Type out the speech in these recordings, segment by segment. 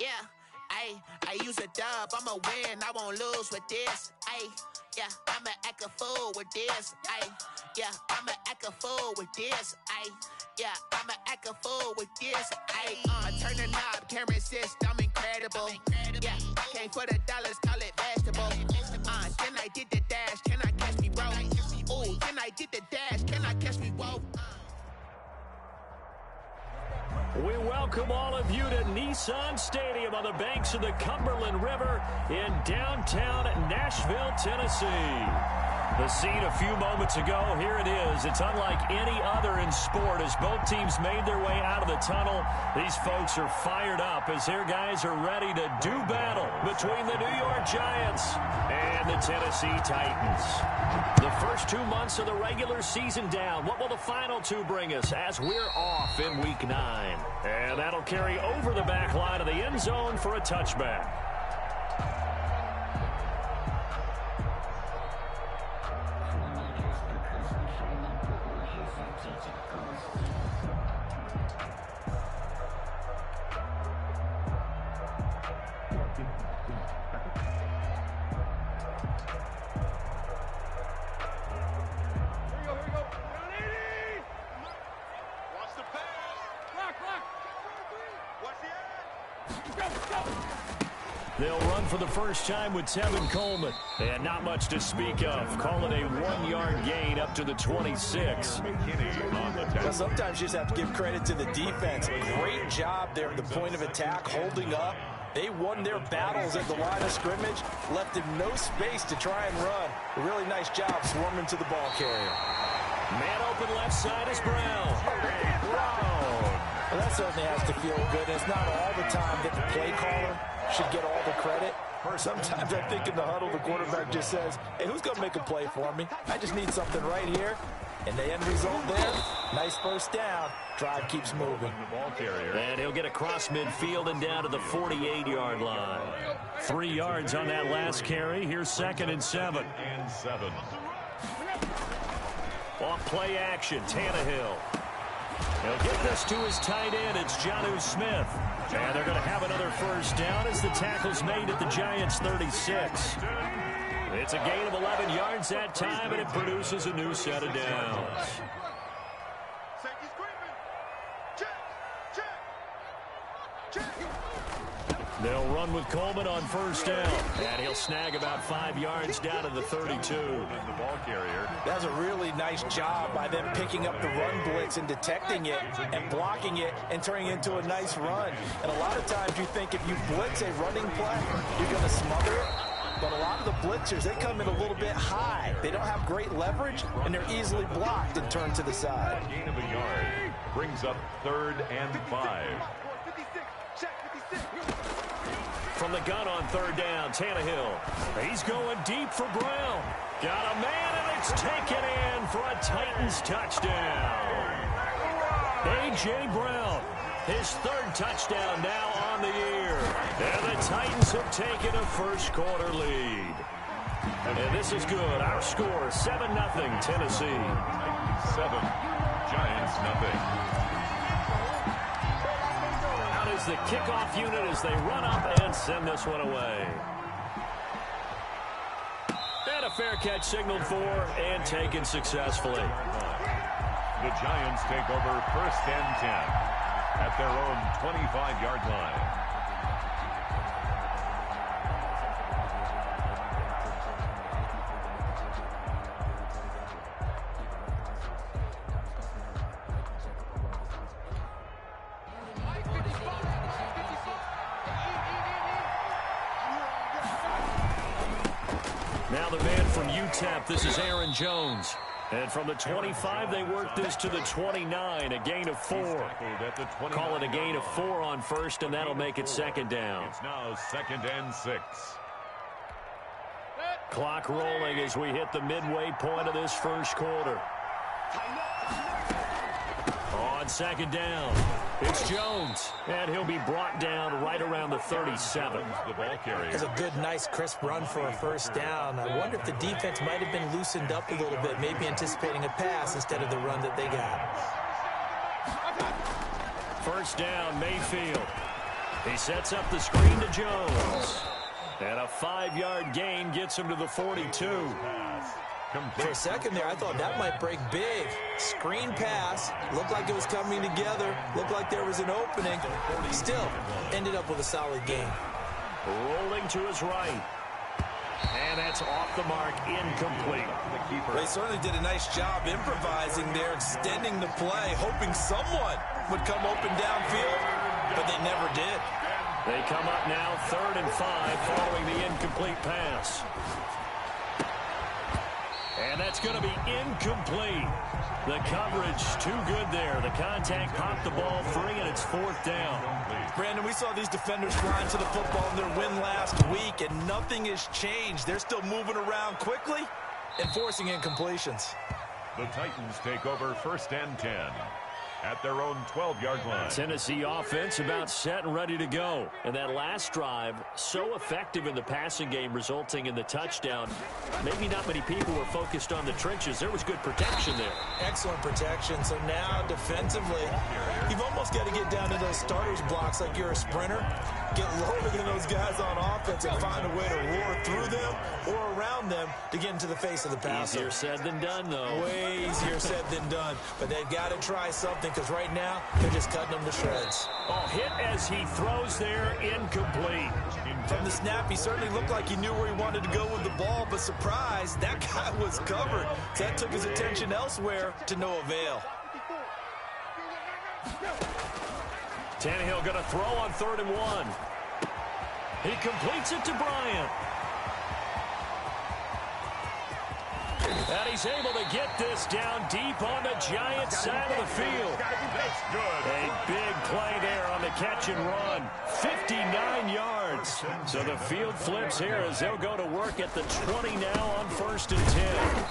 Yeah, I use a dub, I'ma win, I won't lose with this. Yeah, I'ma act a fool with this. Yeah, I'ma act a fool with this. Yeah, I'ma act a fool with this. Turn the knob, camera assist, I'm incredible. Yeah, came for the dollars, call it vegetable. Then I did the dash, can I catch me, bro? Ooh, then I did the dash, can I catch me, whoa? We welcome all of you to Nissan Stadium on the banks of the Cumberland River in downtown Nashville, Tennessee. The scene a few moments ago, here it is. It's unlike any other in sport as both teams made their way out of the tunnel. These folks are fired up as their guys are ready to do battle between the New York Giants and the Tennessee Titans. The first 2 months of the regular season down. What will the final two bring us as we're off in Week 9? And that'll carry over the back line of the end zone for a touchback. They'll run for the first time with Tevin Coleman. And not much to speak of. Call it a 1-yard gain up to the 26. Well, sometimes you just have to give credit to the defense. Great job there at the point of attack, holding up. They won their battles at the line of scrimmage, left him no space to try and run. A really nice job swarming to the ball carrier. Man open left side is Brown. Well, that certainly has to feel good. It's not all the time that the play caller should get all the credit. Sometimes I think in the huddle, the quarterback just says, hey, who's going to make a play for me? I just need something right here. And the end result there, nice first down. Drive keeps moving. And he'll get across midfield and down to the 48-yard line. 3 yards on that last carry. Here's 2nd and 7. Off play action, Tannehill. He'll get this to his tight end. It's Jonnu Smith. And they're going to have another first down as the tackle's made at the Giants' 36. It's a gain of 11 yards that time, and it produces a new set of downs. They'll run with Coleman on first down, and he'll snag about 5 yards down to the 32. The ball carrier. That's a really nice job by them picking up the run blitz and detecting it and blocking it and turning it into a nice run. And a lot of times you think if you blitz a running play, you're going to smother it. But a lot of the blitzers, they come in a little bit high. They don't have great leverage, and they're easily blocked and turned to the side. Gain of a yard brings up 3rd and 5. From the gun on 3rd down, Tannehill. He's going deep for Brown. Got a man, and it's taken in for a Titans touchdown. A.J. Brown, his 3rd touchdown now on the year. And the Titans have taken a first-quarter lead. And this is good. Our score, 7-0 Tennessee. 7, Giants nothing. The kickoff unit as they run up and send this one away. And a fair catch signaled for and taken successfully. The Giants take over 1st and 10 at their own 25-yard line. Now the man from UTEP, this is Aaron Jones. And from the 25, they work this to the 29, a gain of 4. Call it a gain of 4 on first, and that'll make it 2nd down. It's now 2nd and 6. Clock rolling as we hit the midway point of this first quarter. On 2nd down, it's Jones, and he'll be brought down right around the 37. The ball carrier. It's a good, nice, crisp run for a first down. I wonder if the defense might have been loosened up a little bit, maybe anticipating a pass instead of the run that they got. First down, Mayfield. He sets up the screen to Jones. And a 5-yard gain gets him to the 42. For a second there, I thought that might break big. Screen pass. Looked like it was coming together. Looked like there was an opening. Still, ended up with a solid gain. Rolling to his right. And that's off the mark, incomplete. They certainly did a nice job improvising there, extending the play, hoping someone would come open downfield, but they never did. They come up now 3rd and 5 following the incomplete pass. And that's going to be incomplete. The coverage too good there. The contact popped the ball free, and it's 4th down. Brandon, we saw these defenders flying to the football in their win last week, and nothing has changed. They're still moving around quickly and forcing incompletions. The Titans take over 1st and 10 at their own 12-yard line. Tennessee offense about set and ready to go. And that last drive, so effective in the passing game, resulting in the touchdown. Maybe not many people were focused on the trenches. There was good protection there. Excellent protection. So now defensively, you've almost got to get down to those starters blocks like you're a sprinter. Get lower than those guys on offense and find a way to roar through them or around them to get into the face of the passer. Easier said than done, though. Way easier said than done. But they've got to try something, because right now they're just cutting them to shreds. Oh, hit as he throws there, incomplete. From the snap, he certainly looked like he knew where he wanted to go with the ball, but surprise, that guy was covered. So that took his attention elsewhere to no avail. Tannehill going to throw on 3rd and 1. He completes it to Bryant. And he's able to get this down deep on the Giants side of the field. A big play there on the catch and run. 59 yards. So the field flips here as they'll go to work at the 20 now on 1st and 10.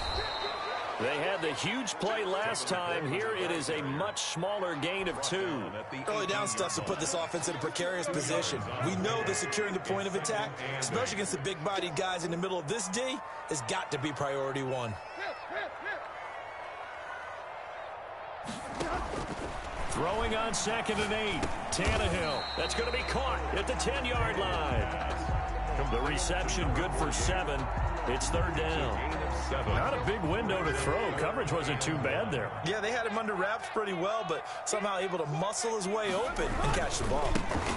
They had the huge play last time. Here it is a much smaller gain of 2. Early down stuff to put this offense in a precarious position. We know that securing the point of attack, especially against the big-bodied guys in the middle of this D, has got to be priority 1. Throwing on 2nd and 8. Tannehill. That's going to be caught at the 10-yard line. The reception good for 7. It's 3rd down. Not a big window to throw. Coverage wasn't too bad there. Yeah, they had him under wraps pretty well, but somehow able to muscle his way open and catch the ball.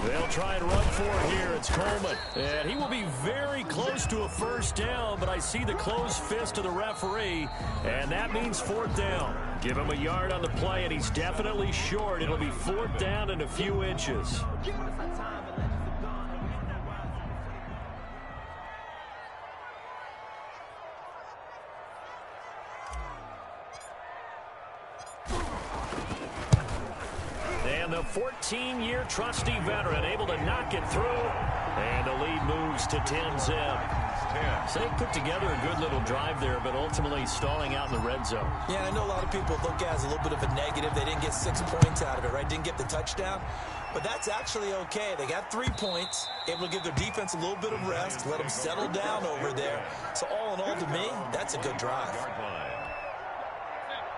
They'll try and run for it here. It's Coleman. And he will be very close to a 1st down, but I see the closed fist of the referee, and that means 4th down. Give him a yard on the play, and he's definitely short. It'll be 4th down and a few inches. And the 14-year trusty veteran able to knock it through. And the lead moves to 10-zip. So they put together a good little drive there, but ultimately stalling out in the red zone. Yeah, I know a lot of people look at it as a little bit of a negative. They didn't get 6 points out of it, right? Didn't get the touchdown. But that's actually okay. They got 3 points, able to give their defense a little bit of rest, let them settle down over there. So all in all, to me, that's a good drive.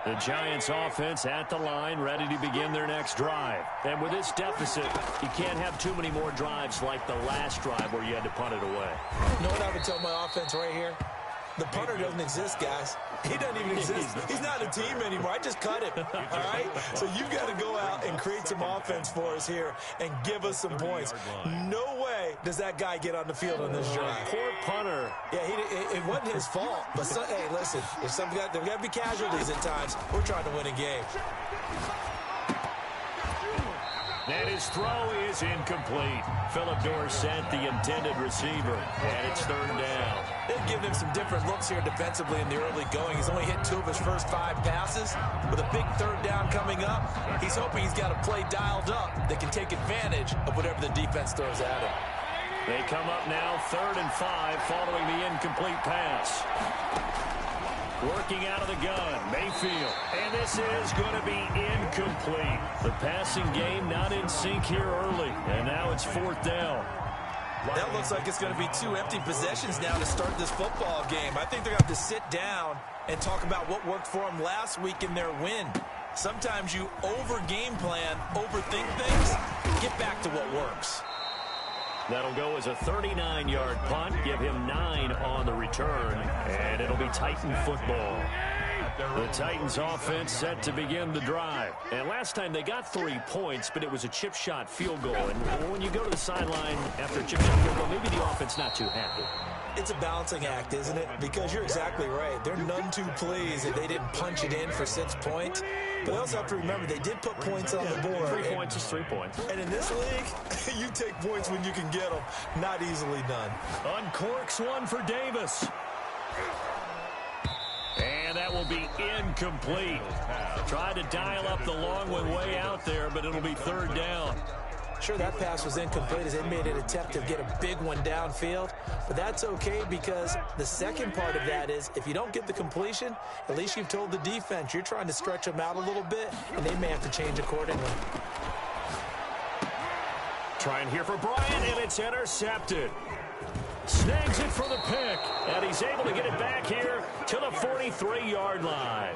The Giants offense at the line, ready to begin their next drive. And with this deficit, you can't have too many more drives like the last drive where you had to punt it away. You know what I would tell my offense right here? The punter doesn't exist, guys. He doesn't even exist. He's not a team anymore. I just cut him, all right? So you've got to go out and create some offense for us here and give us some points. No way does that guy get on the field on this drive. Poor punter. Yeah, it wasn't his fault. But, hey, listen, if there got to be casualties at times, we're trying to win a game. And his throw is incomplete. Phillip Dorsett, the intended receiver. And it's 3rd down. They've given him some different looks here defensively in the early going. He's only hit 2 of his first 5 passes. With a big 3rd down coming up, he's hoping he's got a play dialed up that can take advantage of whatever the defense throws at him. They come up now 3rd and 5 following the incomplete pass. Working out of the gun, Mayfield. And this is going to be incomplete. The passing game not in sync here early. And now it's 4th down. That looks like it's going to be 2 empty possessions now to start this football game. I think they're going to have to sit down and talk about what worked for them last week in their win. Sometimes you over-game plan, overthink things, get back to what works. That'll go as a 39-yard punt, give him 9 on the return, and it'll be Titan football. The Titans offense set to begin the drive. And last time they got 3 points, but it was a chip shot field goal. And when you go to the sideline after a chip shot field goal, maybe the offense not too happy. It's a balancing act, isn't it? Because you're exactly right. They're none too pleased that they didn't punch it in for 6 points. But they also have to remember they did put points on the board. 3 points is 3 points. And in this league, you take points when you can get them. Not easily done. Uncorks one for Davis. And that will be incomplete. Tried to dial up the long one way out there, but it'll be 3rd down. Sure, that pass was incomplete as they made an attempt to get a big one downfield, but that's okay because the second part of that is if you don't get the completion, at least you've told the defense you're trying to stretch them out a little bit, and they may have to change accordingly. Trying here for Bryant, and it's intercepted. Snags it for the pick, and he's able to get it back here to the 43-yard line.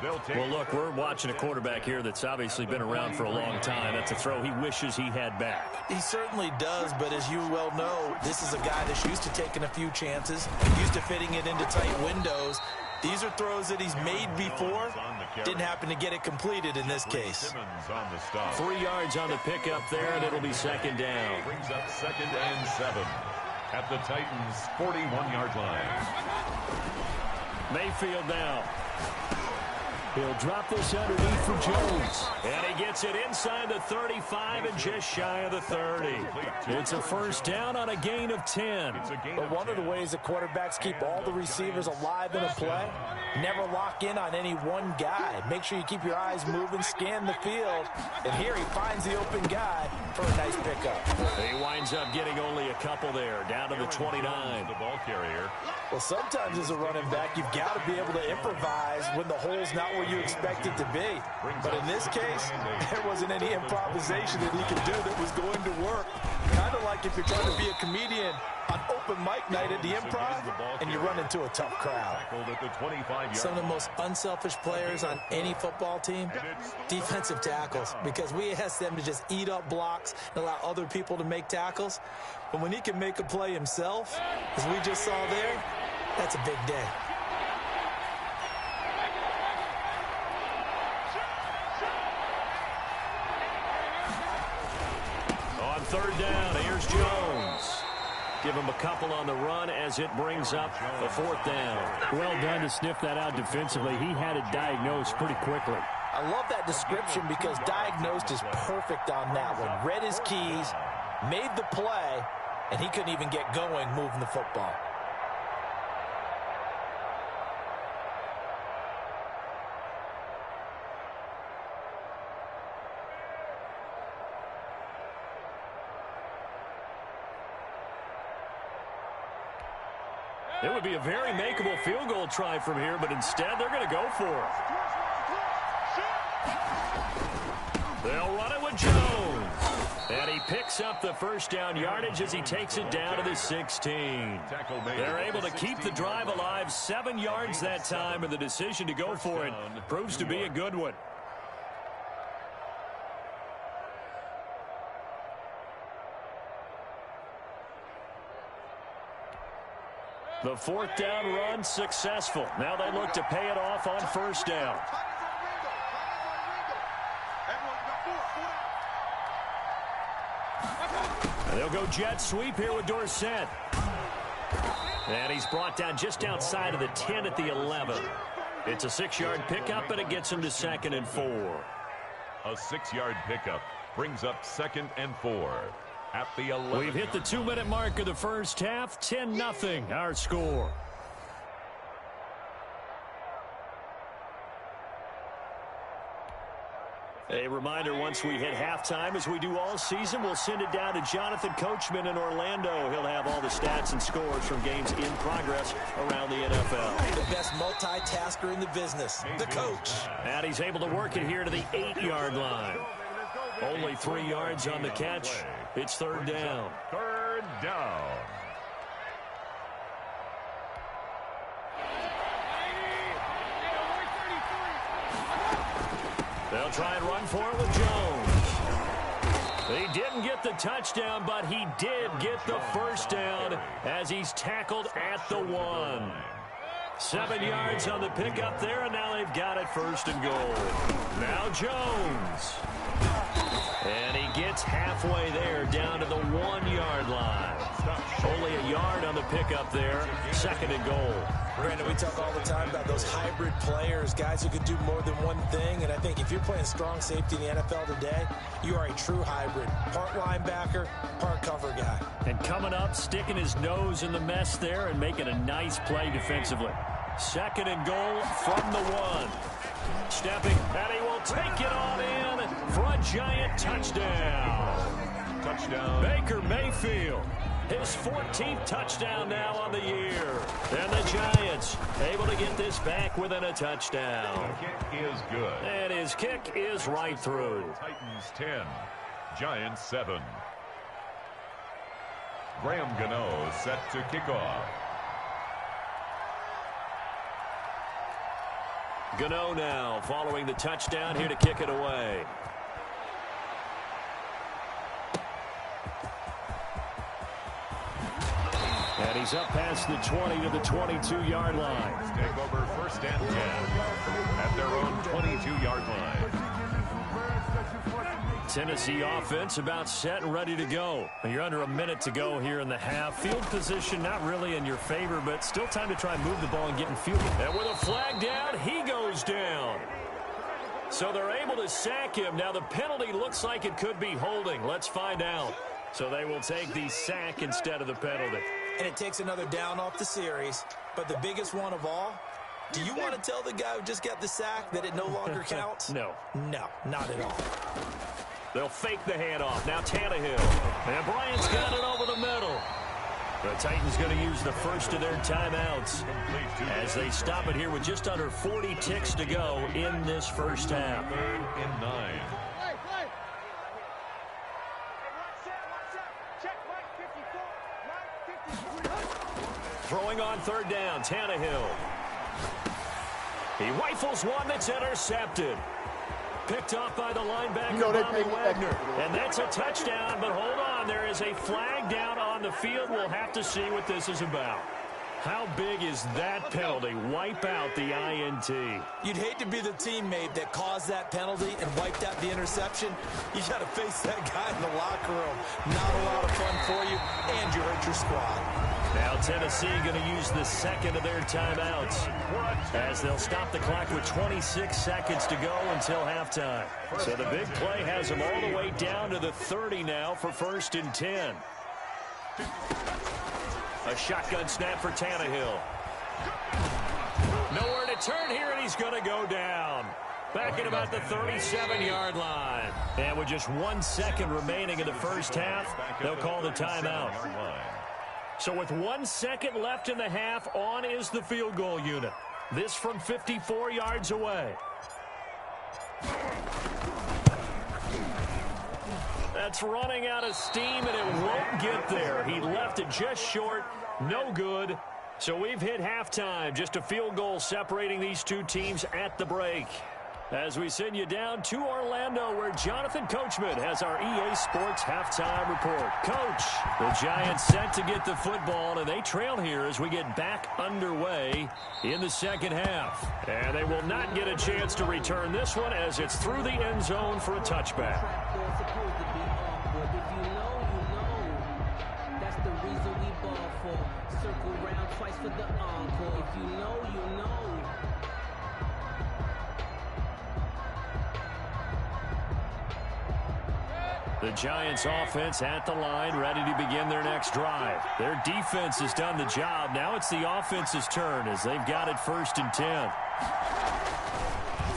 Well, look, we're watching a quarterback here that's obviously been around for a long time. That's a throw he wishes he had back. He certainly does, but as you well know, this is a guy that's used to taking a few chances, used to fitting it into tight windows. These are throws that he's made before. Didn't happen to get it completed in this case. 3 yards on the pickup there, and it'll be 2nd down. Brings up 2nd and 7 at the Titans' 41-yard line. Mayfield now. He'll drop this underneath for Jones. And he gets it inside the 35 and just shy of the 30. It's a 1st down on a gain of 10. But one of the ways that quarterbacks keep all the receivers alive in a play, never lock in on any one guy. Make sure you keep your eyes moving, scan the field. And here he finds the open guy for a nice pickup. He winds up getting only a couple there, down to the 29. The ball carrier. Well, sometimes as a running back, you've got to be able to improvise when the hole's not where you expect it to be. But in this case, there wasn't any improvisation that he could do that was going to work. Kind of like if you're trying to be a comedian on open mic night at the Improv and you run into a tough crowd. Some of the most unselfish players on any football team, defensive tackles, because we ask them to just eat up blocks and allow other people to make tackles. But when he can make a play himself, as we just saw there, that's a big day. On 3rd down, here's Jones. Give him a couple on the run as it brings up the 4th down. Well done to sniff that out defensively. He had it diagnosed pretty quickly. I love that description because diagnosed is perfect on that one. Read his keys, made the play, and he couldn't even get going moving the football. It would be a very makeable field goal try from here, but instead they're going to go for it. They'll run it with Jones. And he picks up the 1st down yardage as he takes it down to the 16. They're able to keep the drive alive, 7 yards that time, and the decision to go for it proves to be a good one. The 4th down run successful. Now they look to pay it off on 1st down. And they'll go jet sweep here with Dorsett. And he's brought down just outside of the 10 at the 11. It's a 6-yard pickup, and it gets him to 2nd and 4. A 6-yard pickup brings up 2nd and 4. At the 11. We've hit the 2-minute mark of the 1st half. 10-0 our score. A reminder, once we hit halftime, as we do all season, we'll send it down to Jonathan Coachman in Orlando. He'll have all the stats and scores from games in progress around the NFL. The best multitasker in the business, the coach. And he's able to work it here to the 8-yard line. Only 3 yards on the catch. It's 3rd down. 3rd down. They'll try and run for it with Jones. He didn't get the touchdown, but he did get the first down as he's tackled at the 1. 7 yards on the pickup there, and now they've got it 1st and goal. Now Jones. And he gets halfway there down to the 1-yard line. Only a yard on the pickup there. 2nd and goal. Brandon, we talk all the time about those hybrid players, guys who could do more than one thing. And I think if you're playing strong safety in the NFL today, you are a true hybrid. Part linebacker, part cover guy. And coming up, sticking his nose in the mess there and making a nice play defensively. 2nd and goal from the 1. Stepping, and he will take it on in for a giant touchdown. Touchdown. Baker Mayfield, his 14th touchdown now on the year. And the Giants able to get this back within a touchdown. The kick is good. And his kick is right through. Titans 10, Giants 7. Graham Gano set to kick off. Gano now following the touchdown here to kick it away. And he's up past the 20 to the 22-yard line. Take over 1st and 10 at their own 22-yard line. Tennessee offense about set and ready to go. You're under a minute to go here in the half. Field position not really in your favor, but still time to try and move the ball and get in field. And with a flag down, he goes down. So they're able to sack him. Now the penalty looks like it could be holding. Let's find out. So they will take the sack instead of the penalty. And it takes another down off the series. But the biggest one of all, do you want to tell the guy who just got the sack that it no longer counts? No. No, not at all. They'll fake the handoff. Now Tannehill. And Bryant's got it over the middle. The Titans going to use the first of their timeouts as they stop it here with just under 40 ticks to go in this first half. 3rd and 9. Throwing on 3rd down, Tannehill. He rifles one that's intercepted. Picked off by the linebacker, Bobby Wagner. And that's a touchdown, but hold on. There is a flag down on the field. We'll have to see what this is about. How big is that penalty? Wipe out the INT. You'd hate to be the teammate that caused that penalty and wiped out the interception. You got to face that guy in the locker room. Not a lot of fun for you, and you hurt your squad. Now Tennessee going to use the 2nd of their timeouts as they'll stop the clock with 26 seconds to go until halftime. So the big play has them all the way down to the 30 now for 1st and 10. A shotgun snap for Tannehill. Nowhere to turn here, and he's going to go down. Back at about the 37-yard line. And with just 1 second remaining in the first half, they'll call the timeout. So with 1 second left in the half, on is the field goal unit. This from 54 yards away. That's running out of steam, and it won't get there. He left it just short. No good. So we've hit halftime. Just a field goal separating these two teams at the break. As we send you down to Orlando, where Jonathan Coachman has our EA Sports halftime report. Coach, the Giants set to get the football, and they trail here as we get back underway in the second half. And they will not get a chance to return this one as it's through the end zone for a touchback. The Giants offense at the line, ready to begin their next drive. Their defense has done the job. Now it's the offense's turn as they've got it 1st and 10.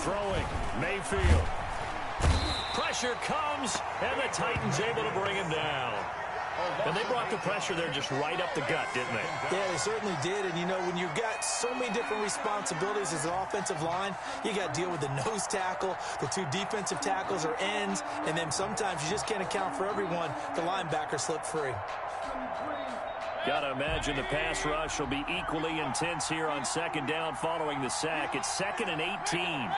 Throwing, Mayfield. Pressure comes, and the Titans able to bring him down. And they brought the pressure there just right up the gut, didn't they? Yeah, they certainly did. And, you know, when you've got so many different responsibilities as an offensive line, you got to deal with the nose tackle, the 2 defensive tackles or ends, and then sometimes you just can't account for everyone. The linebacker slipped free. Got to imagine the pass rush will be equally intense here on 2nd down following the sack. It's 2nd and 18.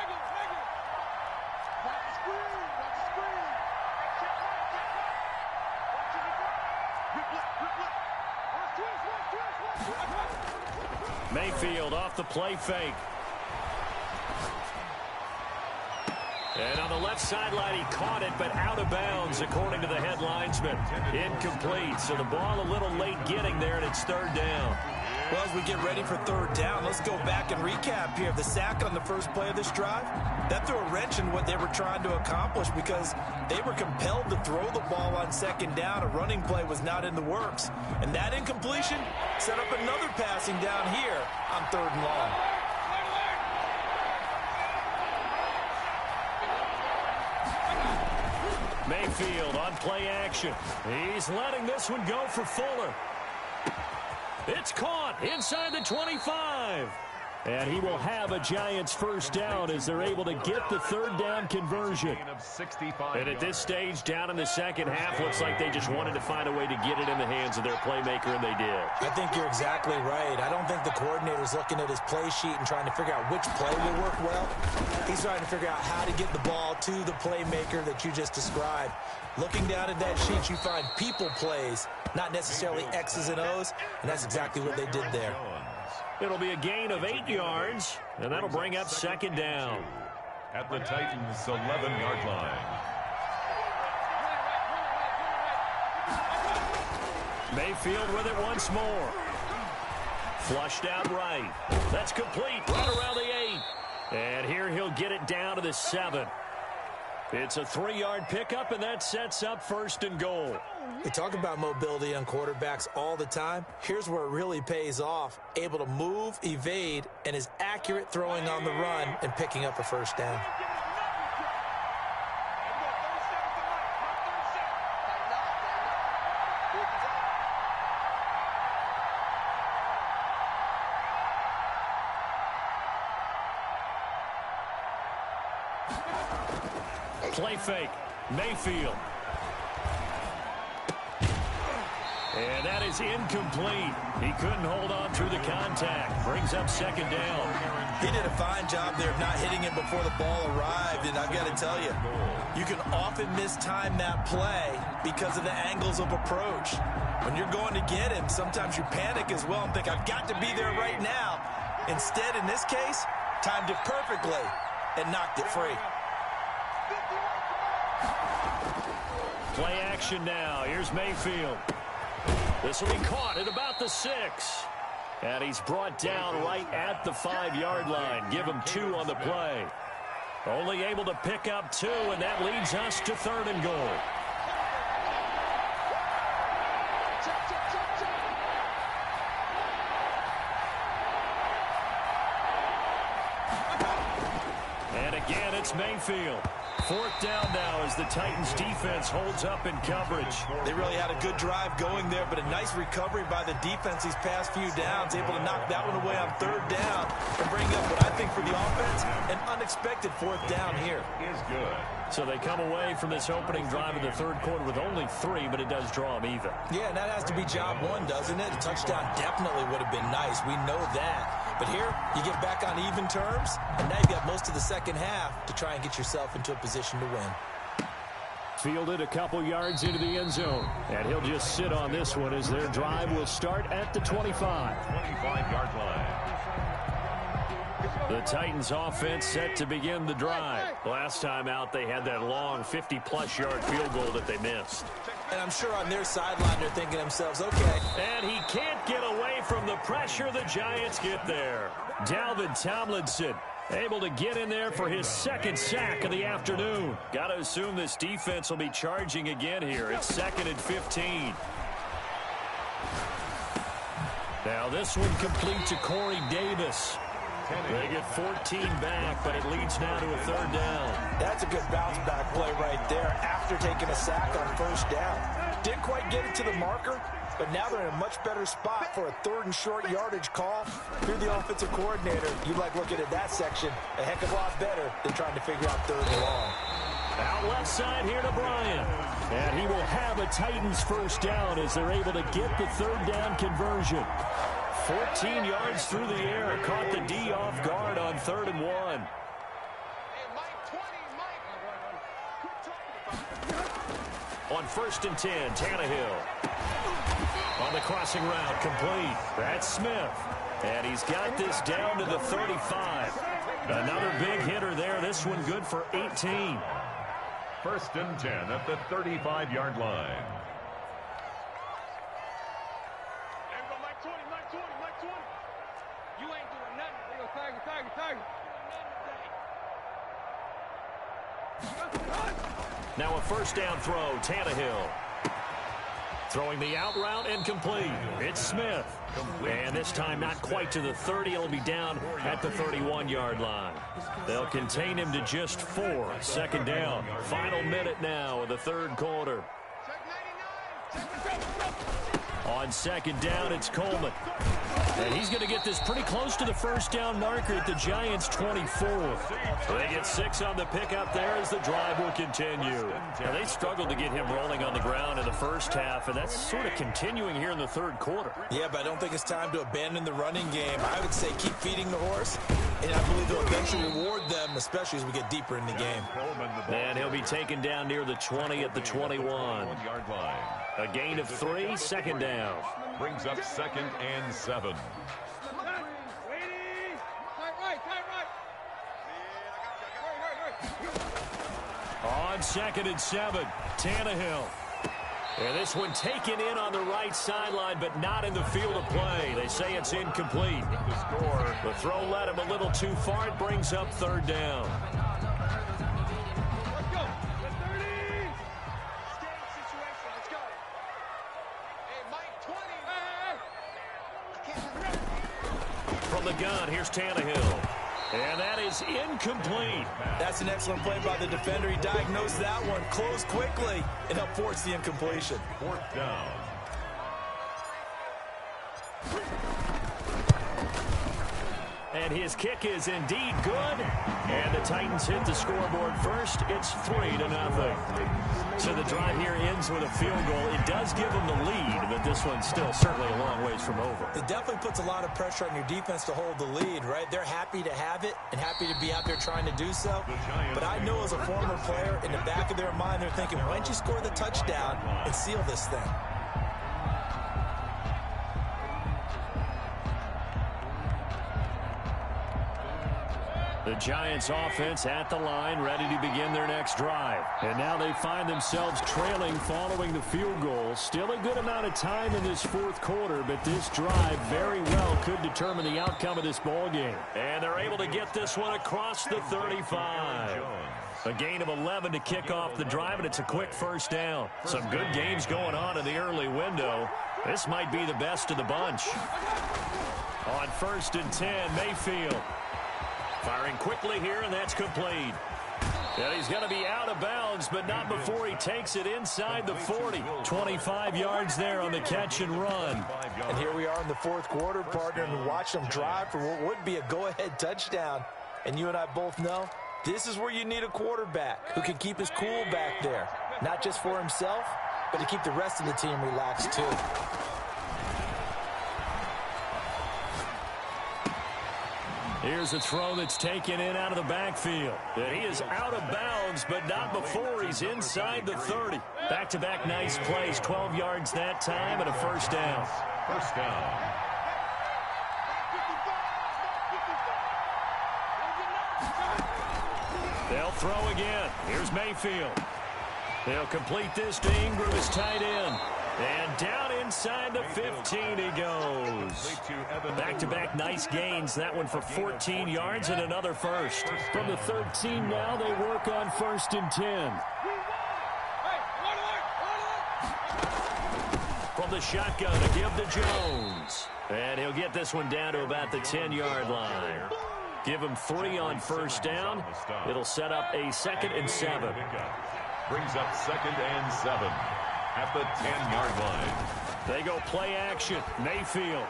Mayfield off the play fake. And on the left sideline, he caught it, but out of bounds, according to the head linesman. Incomplete, so the ball a little late getting there, and it's third down. Well, as we get ready for third down, let's go back and recap here. The sack on the first play of this drive, that threw a wrench in what they were trying to accomplish because they were compelled to throw the ball on second down. A running play was not in the works. And that incompletion set up another passing down here on third and long. Mayfield on play action. He's letting this one go for Fuller. It's caught inside the 25. And he will have a Giants first down as they're able to get the third down conversion. And at this stage, down in the second half, looks like they just wanted to find a way to get it in the hands of their playmaker, and they did. I think you're exactly right. I don't think the coordinator's looking at his play sheet and trying to figure out which play will work well. He's trying to figure out how to get the ball to the playmaker that you just described. Looking down at that sheet, you find people plays, not necessarily X's and O's, and that's exactly what they did there. It'll be a gain of 8 yards, and that'll bring up second down. At the Titans' 11-yard line. Mayfield with it once more. Flushed out right. That's complete right around the 8. And here he'll get it down to the 7. It's a 3-yard pickup, and that sets up first and goal. We talk about mobility on quarterbacks all the time. Here's where it really pays off. Able to move, evade, and is accurate throwing on the run and picking up a first down. Play fake. Mayfield. And that is incomplete. He couldn't hold on through the contact. Brings up second down. He did a fine job there of not hitting it before the ball arrived, and I've got to tell you, you can often mistime that play because of the angles of approach. When you're going to get him, sometimes you panic as well and think, I've got to be there right now. Instead, in this case, timed it perfectly and knocked it free. Play action now. Here's Mayfield. This will be caught at about the 6. And he's brought down right at the 5-yard line. Give him 2 on the play. Only able to pick up 2, and that leads us to third and goal. And again, it's Mayfield. Fourth down now as the Titans defense holds up in coverage. They really had a good drive going there, but a nice recovery by the defense these past few downs, able to knock that one away on third down and bring up what I think for the offense, an unexpected fourth down here. Is good. So they come away from this opening drive in the third quarter with only 3, but it does draw them even. Yeah, and that has to be job 1, doesn't it? A touchdown definitely would have been nice. We know that. But here, you get back on even terms, and now you've got most of the second half to try and get yourself into a position to win. Fielded a couple yards into the end zone, and he'll just sit on this one as their drive will start at the 25. 25-yard line. The Titans offense set to begin the drive. Last time out, they had that long 50-plus yard field goal that they missed. And I'm sure on their sideline they're thinking to themselves, okay. And he can't get away from the pressure. The Giants get there. Dalvin Tomlinson able to get in there for his second sack of the afternoon. Got to assume this defense will be charging again here. It's 2nd and 15. Now this one complete to Corey Davis. They get 14 back, but it leads now to a third down. That's a good bounce-back play right there after taking a sack on first down. Didn't quite get it to the marker, but now they're in a much better spot for a third and short yardage call. If you're the offensive coordinator, you like looking at that section a heck of a lot better than trying to figure out third and long. Out left side here to Bryant. And he will have a Titans first down as they're able to get the third down conversion. 14 yards through the air. Caught the D off guard on 3rd and 1. On 1st and 10, Tannehill. On the crossing route, complete. That's Smith. And he's got this down to the 35. Another big hitter there. This one good for 18. 1st and 10 at the 35-yard line. You ain't doing nothing. They go target. Now a 1st down throw, Tannehill. Throwing the out route incomplete. It's Smith. And this time not quite to the 30. It'll be down at the 31-yard line. They'll contain him to just 4. 2nd down. Final minute now of the 3rd quarter. On 2nd down, it's Coleman. And he's going to get this pretty close to the 1st down marker at the Giants' 24. They get 6 on the pickup there as the drive will continue. Now, they struggled to get him rolling on the ground in the 1st half, and that's sort of continuing here in the 3rd quarter. Yeah, but I don't think it's time to abandon the running game. I would say keep feeding the horse, and I believe they'll eventually reward them, especially as we get deeper in the game. And he'll be taken down near the 20 at the 21. A gain of 3, 2nd down. Brings up 2nd and 7. On 2nd and 7, Tannehill. And this one taken in on the right sideline, but not in the field of play. They say it's incomplete. The throw led him a little too far. It brings up 3rd down. From the gun, here's Tannehill. And that is incomplete. That's an excellent play by the defender. He diagnosed that one, closed quickly, and helped force the incompletion. 4th down. And his kick is indeed good. And the Titans hit the scoreboard first. It's 3-0. So the drive here ends with a field goal. It does give them the lead, but this one's still certainly a long ways from over. It definitely puts a lot of pressure on your defense to hold the lead, right? They're happy to have it and happy to be out there trying to do so. But I know as a former player, in the back of their mind, they're thinking, why don't you score the touchdown and seal this thing? The Giants offense at the line, ready to begin their next drive. And now they find themselves trailing following the field goal. Still a good amount of time in this 4th quarter, but this drive very well could determine the outcome of this ball game. And they're able to get this one across the 35. A gain of 11 to kick off the drive, and it's a quick 1st down. Some good games going on in the early window. This might be the best of the bunch. On 1st and 10, Mayfield. Firing quickly here, and that's complete. And he's going to be out of bounds, but not before he takes it inside the 40. 25 yards there on the catch and run. And here we are in the 4th quarter, partner, and watch them drive for what would be a go-ahead touchdown. And you and I both know this is where you need a quarterback who can keep his cool back there. Not just for himself, but to keep the rest of the team relaxed too. Here's a throw that's taken in out of the backfield. And he is out of bounds, but not before he's inside the 30. Back-to-back nice plays, 12 yards that time, and a 1st down. 1st down. They'll throw again. Here's Mayfield. They'll complete this to Ingram, his tight end. And down inside the 15 he goes. Back-to-back nice gains. That one for 14 yards and another 1st. From the 13 now, they work on 1st and 10. From the shotgun to give to Jones. And he'll get this one down to about the 10-yard line. Give him 3 on 1st down. It'll set up a 2nd and 7. Brings up 2nd and 7. At the 10-yard line. They go play action. Mayfield.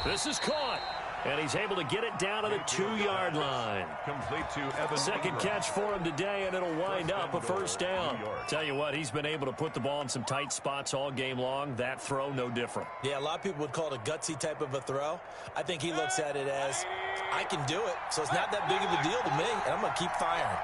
This is caught. And he's able to get it down to the 2-yard line. Complete to Evan. 2nd catch for him today, and it'll wind up a 1st down. Tell you what, he's been able to put the ball in some tight spots all game long. That throw, no different. Yeah, a lot of people would call it a gutsy type of a throw. I think he looks at it as, I can do it, so it's not that big of a deal to me, and I'm going to keep firing.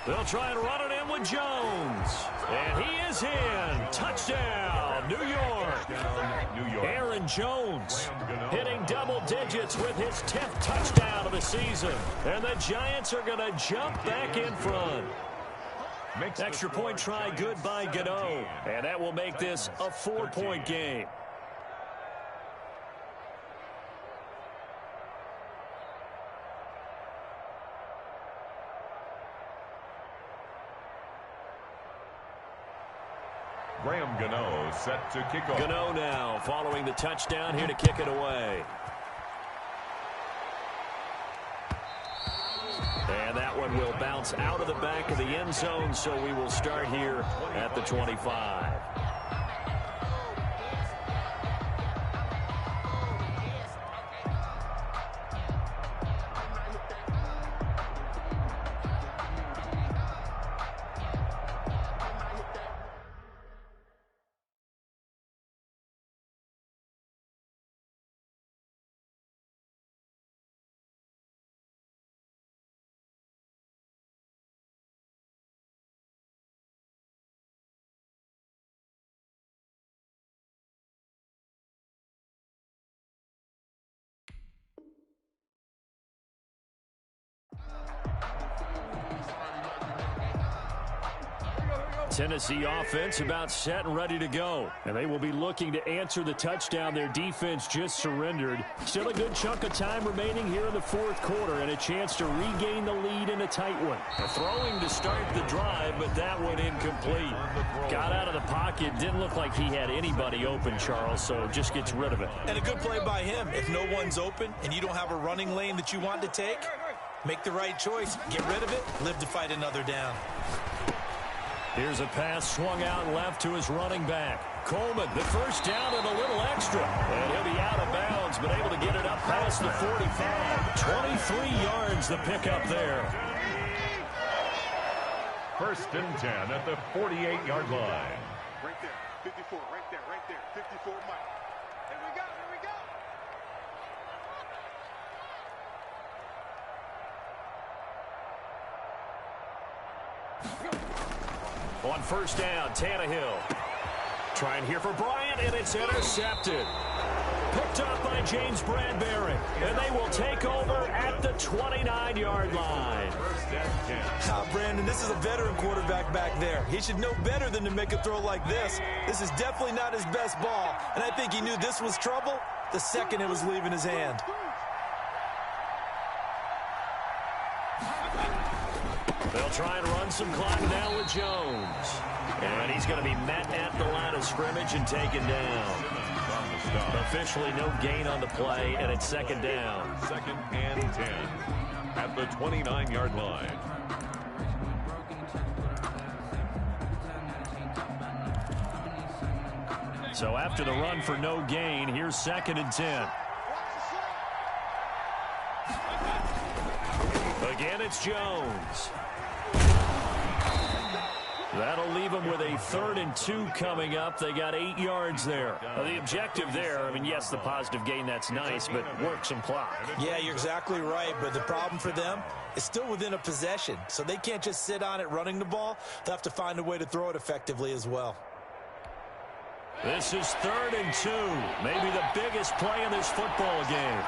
They'll try and run it in with Jones. And he is in. Touchdown, New York. Aaron Jones hitting double digits with his 10th touchdown of the season. And the Giants are going to jump back in front. Extra point try good by Gano. And that will make this a 4-point game. Graham Gano set to kick off. Gano now following the touchdown here to kick it away. And that one will bounce out of the back of the end zone, so we will start here at the 25. Tennessee offense about set and ready to go. And they will be looking to answer the touchdown their defense just surrendered. Still a good chunk of time remaining here in the fourth quarter and a chance to regain the lead in a tight one. A throwing to start the drive, but that one incomplete. Got out of the pocket. Didn't look like he had anybody open, Charles, so just gets rid of it. And a good play by him. If no one's open and you don't have a running lane that you want to take, make the right choice. Get rid of it. Live to fight another down. Here's a pass swung out left to his running back. Coleman, the first down and a little extra. And he'll be out of bounds, but able to get it up past the 45. 23 yards the pickup there. First and 10 at the 48-yard line. Right there, 54, right there, 54, Mike. Here we go, here we go. On first down, Tannehill. Trying here for Bryant, and it's intercepted. Picked up by James Bradbury, and they will take over at the 29-yard line. Brandon, this is a veteran quarterback back there. He should know better than to make a throw like this. This is definitely not his best ball, and I think he knew this was trouble the second it was leaving his hand. They'll try and run some clock now with Jones. And he's going to be met at the line of scrimmage and taken down. Officially no gain on the play, and it's second down. Second and 10 at the 29-yard line. So after the run for no gain, here's second and 10. Again, it's Jones. That'll leave them with a 3rd and 2 coming up. They got 8 yards there. The objective there, I mean, yes, the positive gain, that's nice, but work some clock. Yeah, you're exactly right, but the problem for them is still within a possession, so they can't just sit on it running the ball. They'll have to find a way to throw it effectively as well. This is 3rd and 2, maybe the biggest play in this football game.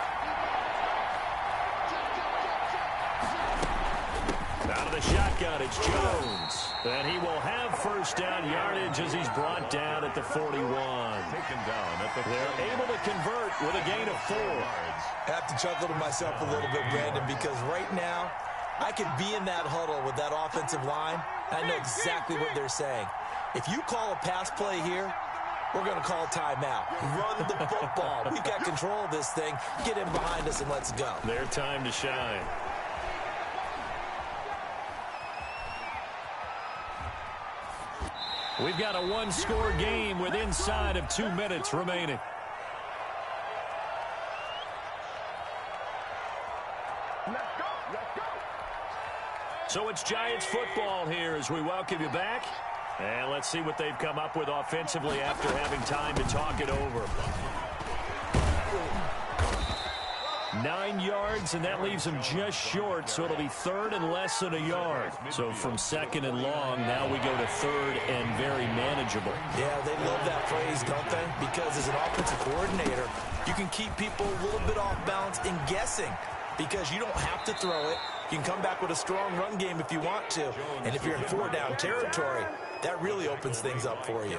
Out of the shotgun, it's Jones. And he will have first down yardage as he's brought down at the 41. Taken down at the They're able to convert with a gain of 4. I have to chuckle to myself a little bit, Brandon, because right now I could be in that huddle with that offensive line. I know exactly what they're saying. If you call a pass play here, we're going to call timeout. Run the football. We've got control of this thing. Get in behind us and let's go. Their time to shine. We've got a one-score game with inside of 2 minutes remaining. So it's Giants football here as we welcome you back. And let's see what they've come up with offensively after having time to talk it over. 9 yards, and that leaves him just short, so it'll be third and less than a yard. So from second and long, now we go to third and very manageable. Yeah, they love that phrase, don't they? Because as an offensive coordinator, you can keep people a little bit off balance and guessing because you don't have to throw it. You can come back with a strong run game if you want to. And if you're in 4-down territory, that really opens things up for you.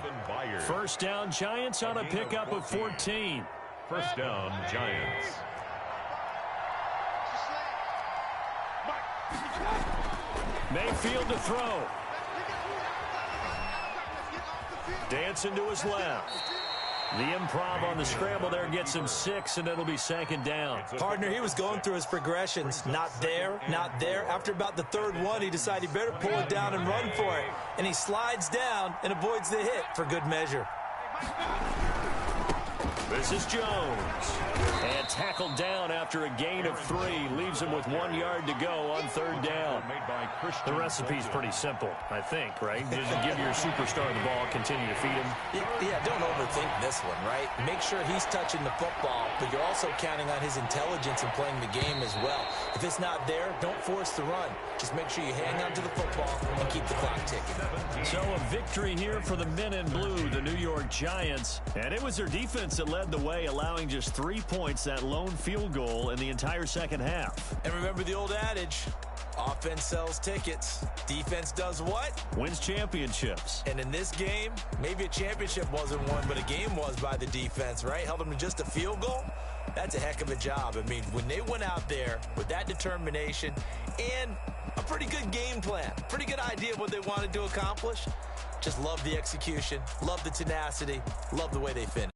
First down, Giants on a pickup of 14. First down, Giants. Mayfield to throw. Dancing to his left. The improv on the scramble there gets him 6, and it'll be second down. Partner, he was going through his progressions. Not there, not there. After about the third one, he decided he better pull it down and run for it. And he slides down and avoids the hit for good measure. This is Jones. And tackled down after a gain of 3. Leaves him with 1 yard to go on third down. The recipe's pretty simple, I think, right? Just give your superstar the ball, continue to feed him. Yeah, don't overthink this one, right? Make sure he's touching the football, but you're also counting on his intelligence in playing the game as well. If it's not there, don't force the run. Just make sure you hang on to the football and keep the clock ticking. So a victory here for the men in blue, the New York Giants. And it was their defense that led the way, allowing just 3 points, that lone field goal in the entire second half. And remember the old adage, offense sells tickets. Defense does what? Wins championships. And in this game, maybe a championship wasn't won, but a game was by the defense, right? Held them to just a field goal. That's a heck of a job. I mean, when they went out there with that determination and a pretty good game plan, pretty good idea of what they wanted to accomplish, just love the execution, love the tenacity, love the way they finished.